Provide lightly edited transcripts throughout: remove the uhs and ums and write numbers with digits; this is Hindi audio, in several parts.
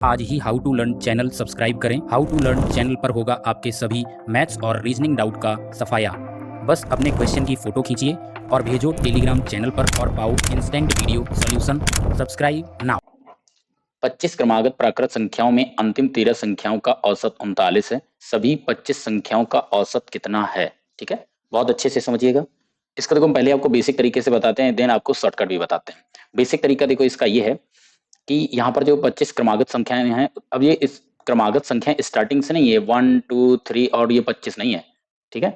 आज ही how to learn channel subscribe करें। हाउ टू लर्न चैनल पर होगा आपके सभी मैथ्स और रीजनिंग डाउट का सफाया। बस अपने क्वेश्चन की फोटो खींचिए और भेजो टेलीग्राम चैनल पर और पाओ instant video solution. Subscribe now. 25 क्रमागत प्राकृत संख्याओं में अंतिम 13 संख्याओं का औसत 39 है। सभी 25 संख्याओं का औसत कितना है? ठीक है, बहुत अच्छे से समझिएगा इसको। देखो, हम पहले आपको बेसिक तरीके से बताते हैं, देन आपको शॉर्टकट भी बताते हैं। बेसिक तरीका देखो इसका ये है कि यहाँ पर जो 25 क्रमागत संख्याएं हैं, अब ये इस क्रमागत संख्याएं स्टार्टिंग से नहीं है 1 2 3 और ये 25 नहीं है। ठीक है,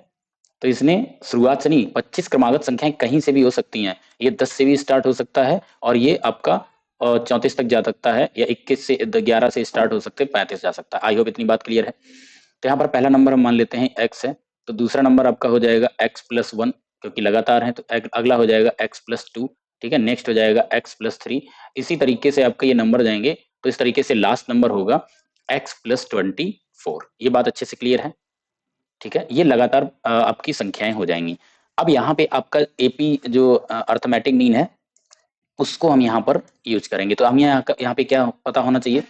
तो इसने शुरुआत से नहीं, 25 क्रमागत संख्याएं कहीं से भी हो सकती हैं। ये 10 से भी स्टार्ट हो सकता है और ये आपका 34 तक जा सकता है, या 21 से 11 से स्टार्ट हो सकते हैं, 35 जा सकता है। आई होप इतनी बात क्लियर है। तो यहाँ पर पहला नंबर हम मान लेते हैं x है, तो दूसरा नंबर आपका हो जाएगा x+1 क्योंकि लगातार है, तो अगला हो जाएगा x+2। ठीक है, नेक्स्ट हो जाएगा x+3। इसी तरीके से आपके ये नंबर जाएंगे, तो इस तरीके से लास्ट नंबर होगा x+24। ये बात अच्छे से क्लियर है? ठीक है, ये लगातार आपकी संख्याएं हो जाएंगी। अब यहाँ पे आपका एपी जो अर्थमेटिक मीन है, उसको हम यहाँ पर यूज करेंगे। तो हम यहाँ पे क्या पता होना चाहिए?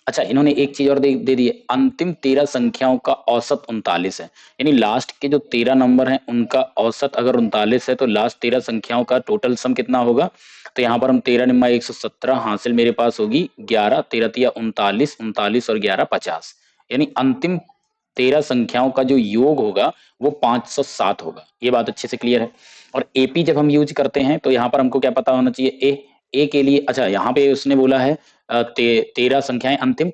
अच्छा, इन्होंने एक चीज और दे दी है, अंतिम 13 संख्याओं का औसत 39 है। यानी लास्ट के जो 13 नंबर हैं उनका औसत अगर 39 है, तो लास्ट 13 संख्याओं का टोटल सम कितना होगा? तो यहाँ पर हम 13 निम्मा 117 हासिल मेरे पास होगी 11, 13 तिया 39, 39 और 11 50। यानी अंतिम 13 संख्याओं का जो योग होगा वो 507 होगा। ये बात अच्छे से क्लियर है? और एपी जब हम यूज करते हैं तो यहाँ पर हमको क्या पता होना चाहिए? ए के लिए, अच्छा यहाँ पे उसने बोला है 13 संख्याएं अंतिम,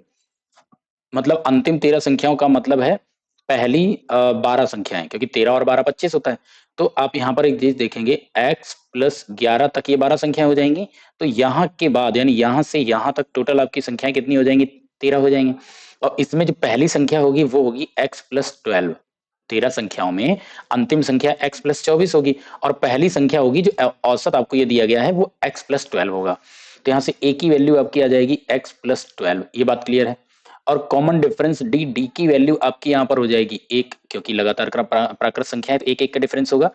मतलब अंतिम 13 संख्याओं का मतलब है पहली 12 संख्याएं, क्योंकि 13 और 12 25 होता है। तो आप यहाँ पर एक चीज देखेंगे, x+11 तक ये 12 संख्याएं हो जाएंगी। तो यहाँ के बाद यानी यहाँ से यहाँ तक टोटल आपकी संख्याएं कितनी हो जाएंगी? 13 हो जाएंगी। और इसमें जो पहली संख्या होगी वो होगी x+12। 13 संख्याओं में अंतिम संख्या x+24 होगी और पहली संख्या होगी जो औसत आपको ये दिया गया है वो x+12 होगा। तो यहाँ से a की वैल्यू आपकी आ जाएगी x+12। ये बात क्लियर है? और कॉमन डिफरेंस डी की वैल्यू आपकी यहाँ पर हो जाएगी 1, क्योंकि लगातार प्राकृत संख्या है तो 1 1 का डिफरेंस होगा।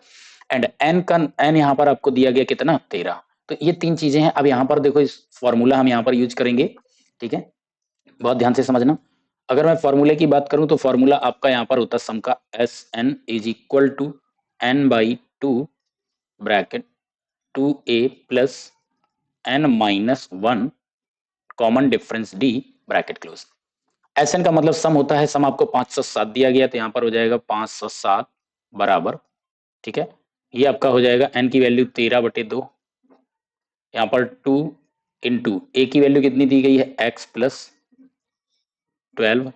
एंड n यहाँ पर आपको दिया गया कितना? 13। तो ये तीन चीजें हैं। अब यहाँ पर देखो, इस फॉर्मूला हम यहाँ पर यूज करेंगे। ठीक है, बहुत ध्यान से समझना। अगर मैं फॉर्मूले की बात करूं तो फॉर्मूला आपका यहाँ पर होता है सम का Sn is equal to n/2 bracket 2a plus n-1 common difference d bracket close. Sn का मतलब सम होता है, सम आपको 507 दिया गया तो यहाँ पर हो जाएगा 507 बराबर। ठीक है, ये आपका हो जाएगा n की वैल्यू 13/2, यहाँ पर 2 इंटू a की वैल्यू कितनी दी गई है? x+12।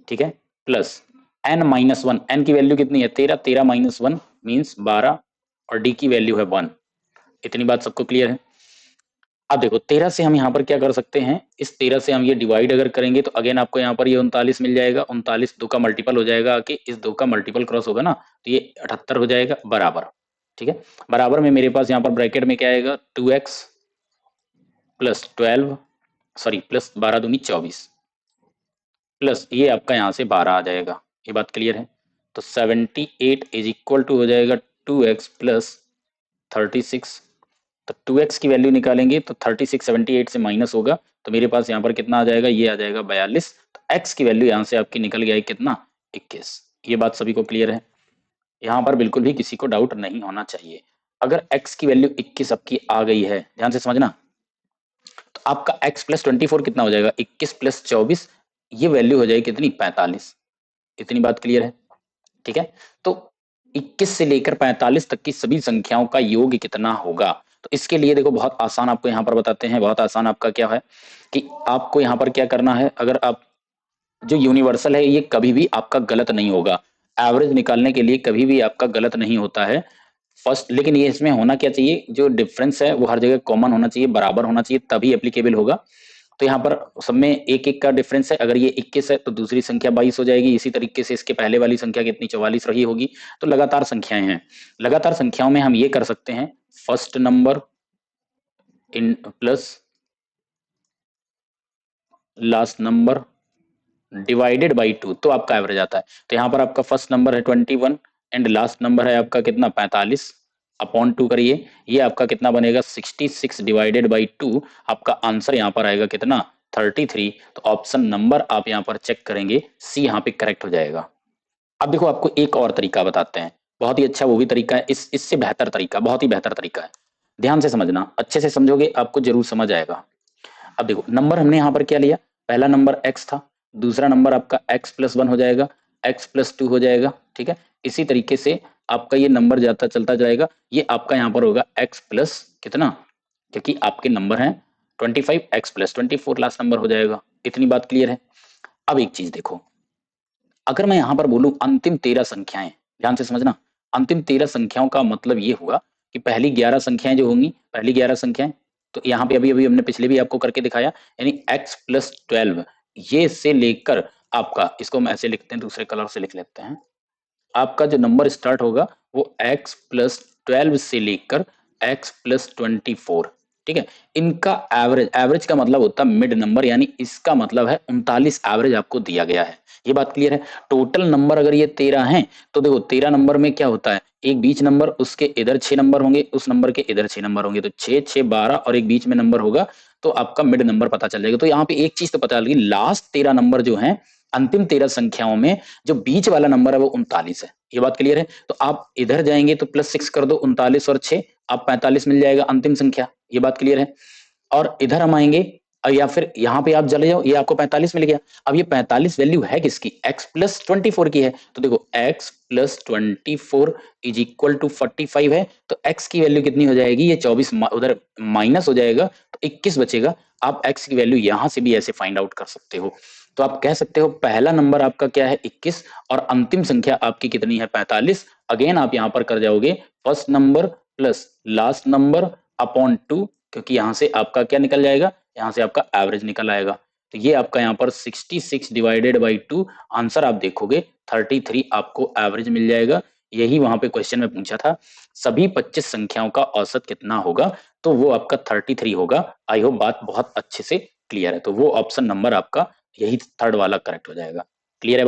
ठीक है, प्लस n-1, n की वैल्यू कितनी है? 13, 13 माइनस 1 मीन्स 12 और d की वैल्यू है 1। इतनी बात सबको क्लियर है? अब देखो 13 से हम यहाँ पर क्या कर सकते हैं, इस 13 से हम ये डिवाइड अगर करेंगे तो अगेन आपको यहाँ पर ये 39 मिल जाएगा। 39 2 का मल्टीपल हो जाएगा आके, इस 2 का मल्टीपल क्रॉस होगा ना तो ये 78 हो जाएगा बराबर। ठीक है, बराबर में मेरे पास यहाँ पर ब्रैकेट में क्या आएगा? 2x प्लस 12 सॉरी प्लस 12 दूनी 24 प्लस ये आपका यहाँ से 12 आ जाएगा। ये बात क्लियर है? तो 78 इज इक्वल टू हो जाएगा 2x प्लस 36। तो 2x की वैल्यू निकालेंगे तो 36 78 से माइनस होगा तो मेरे पास यहाँ पर कितना आ जाएगा? ये आ जाएगा 42। तो x की वैल्यू यहाँ से आपकी निकल गया है कितना? 21। ये बात सभी को क्लियर है? यहाँ पर बिल्कुल भी किसी को डाउट नहीं होना चाहिए। अगर x की वैल्यू 21 आपकी आ गई है, ध्यान से समझना, तो आपका x+24 कितना हो जाएगा? 21 प्लस 24, ये वैल्यू हो जाएगी कितनी? 45। इतनी बात क्लियर है? ठीक है, तो 21 से लेकर 45 तक की सभी संख्याओं का योग कितना होगा? तो इसके लिए देखो बहुत आसान आपको यहाँ पर बताते हैं। बहुत आसान आपका क्या है कि आपको यहाँ पर क्या करना है, अगर आप जो यूनिवर्सल है ये कभी भी आपका गलत नहीं होगा। एवरेज निकालने के लिए कभी भी आपका गलत नहीं होता है फर्स्ट, लेकिन ये इसमें होना क्या चाहिए? जो डिफरेंस है वो हर जगह कॉमन होना चाहिए, बराबर होना चाहिए, तभी एप्लीकेबल होगा। तो यहाँ पर सब में एक एक का डिफरेंस है। अगर ये 21 है तो दूसरी संख्या 22 हो जाएगी। इसी तरीके से इसके पहले वाली संख्या कितनी? 44 रही होगी। तो लगातार संख्याएं हैं। लगातार संख्याओं में हम ये कर सकते हैं, first number in plus last number divided by 2, तो आपका एवरेज आता है। तो यहाँ पर आपका फर्स्ट नंबर है 21 एंड लास्ट नंबर है आपका कितना? 45 अपॉन 2 करिए, ये आपका कितना बनेगा? 66 डिवाइडेड बाई 2। आपका आंसर यहाँ पर आएगा कितना? 33, तो ऑप्शन नंबर आप यहाँ पर चेक करेंगे, सी यहाँ पे करेक्ट हो जाएगा। अब देखो आपको एक और तरीका बताते हैं, बहुत ही अच्छा वो भी तरीका है, इससे बेहतर तरीका, बहुत ही बेहतर तरीका है। ध्यान से समझना, अच्छे से समझोगे आपको जरूर समझ आएगा। अब देखो नंबर हमने यहाँ पर क्या लिया, पहला नंबर x था, दूसरा नंबर आपका x+1 हो जाएगा, x+2 हो जाएगा, ठीक है। इसी तरीके से आपका ये नंबर जाता चलता जाएगा, ये आपका यहाँ पर होगा x प्लस कितना, क्योंकि आपके नंबर हैं 25, x+24 लास्ट नंबर हो जाएगा। इतनी बात क्लियर है। अब एक चीज देखो, अगर मैं यहाँ पर बोलूं अंतिम 13 संख्याएं, ध्यान से समझना, अंतिम 13 संख्याओं का मतलब ये हुआ कि पहली 11 संख्याएं जो होंगी, पहली 11 संख्याएं, तो यहाँ पे अभी अभी हमने पिछले भी आपको करके दिखाया, यानी x+12 ये से लेकर आपका, इसको हम ऐसे लिखते हैं, दूसरे कलर से लिख लेते हैं, आपका जो नंबर स्टार्ट होगा वो x+12 से लेकर x+24, ठीक है। इनका एवरेज, एवरेज का मतलब होता है मिड नंबर, यानी इसका मतलब है 39 एवरेज आपको दिया गया है। ये बात क्लियर है। टोटल नंबर अगर ये 13 हैं, तो देखो 13 नंबर में क्या होता है, एक बीच नंबर, उसके इधर 6 नंबर होंगे, उस नंबर के इधर 6 नंबर होंगे, तो 6 6 12 और एक बीच में नंबर होगा, तो आपका मिड नंबर पता चल जाएगा। तो यहाँ पे एक चीज तो पता लगी, लास्ट 13 नंबर जो है अंतिम 13 संख्याओं में जो बीच वाला नंबर है वो 39 है। ये बात क्लियर है। तो आप इधर जाएंगे तो +6 कर दो, 39 और 6 आप 45 मिल जाएगा अंतिम संख्या। ये बात क्लियर है। और इधर हम आएंगे, या फिर यहाँ पे आप चले जाओ, ये आपको 45 मिल गया। अब ये 45 वैल्यू है किसकी, x+24 की है। तो देखो x+24 इज इक्वल टू 45 है, तो x की वैल्यू कितनी हो जाएगी, ये 24 उधर माइनस हो जाएगा, तो 21 बचेगा। आप x की वैल्यू यहां से भी ऐसे फाइंड आउट कर सकते हो। तो आप कह सकते हो पहला नंबर आपका क्या है 21, और अंतिम संख्या आपकी कितनी है 45। अगेन आप यहां पर कर जाओगे first number plus last number upon 2, क्योंकि यहां से आपका क्या निकल जाएगा, यहाँ से आपका एवरेज निकल आएगा। तो ये आपका यहाँ पर 66 डिवाइडेड बाई 2, आंसर आप देखोगे 33 आपको एवरेज मिल जाएगा। यही वहां पे क्वेश्चन में पूछा था, सभी 25 संख्याओं का औसत कितना होगा, तो वो आपका 33 होगा। आई होप बात बहुत अच्छे से क्लियर है। तो वो ऑप्शन नंबर आपका यही थर्ड वाला करेक्ट हो जाएगा। क्लियर है?